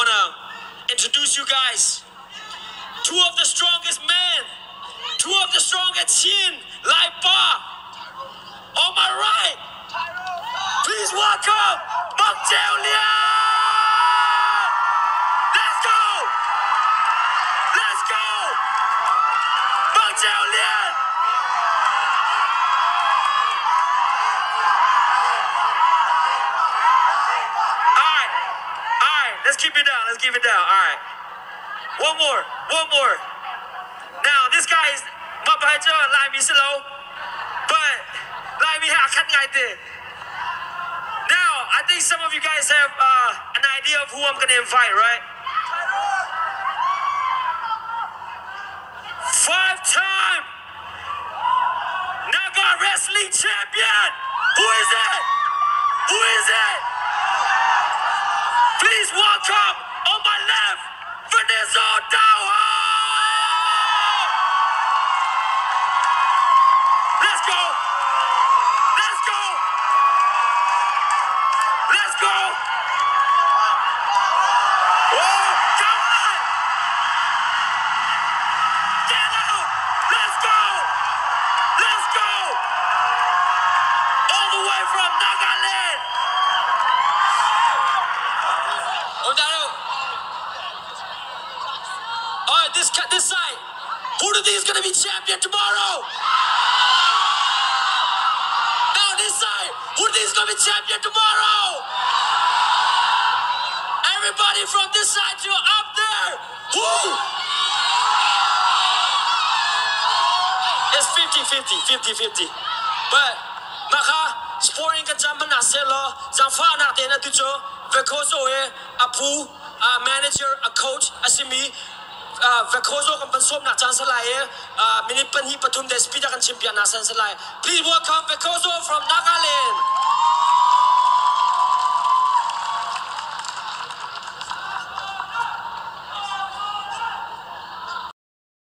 wanna introduce you guys. Two of the strongest men, two of the strongest chin, like bar. On my right, please welcome Mang Ceu Lian. Let's go! Let's go! Mang Ceu Lian. Let's keep it down. Let's keep it down. All right. One more. Now this guy is my brother. Like me slow, but like me I can't get it. Now I think some of you guys have an idea of who I'm gonna invite, right? 5-time Naga wrestling champion. Who is it? Who is it? Please welcome, on my left, Venuzo Dawhuo! Let's go! Let's go! Let's go! Oh, come on! Get out! Let's go! Let's go! All the way from Nagaland! Alright, this side. Who do you think is gonna be champion tomorrow? Now this side. Who do you think is gonna be champion tomorrow? Everybody from this side to up there. Who? It's 50-50. But maka sporting ka jam na selo, zamfa na tena tujo, Venuzo apu, manager, a coach, asimi, Venuzo kan pensom na chance lai, mini penhi patum des pida kan champion na chance lai. Please welcome Venuzo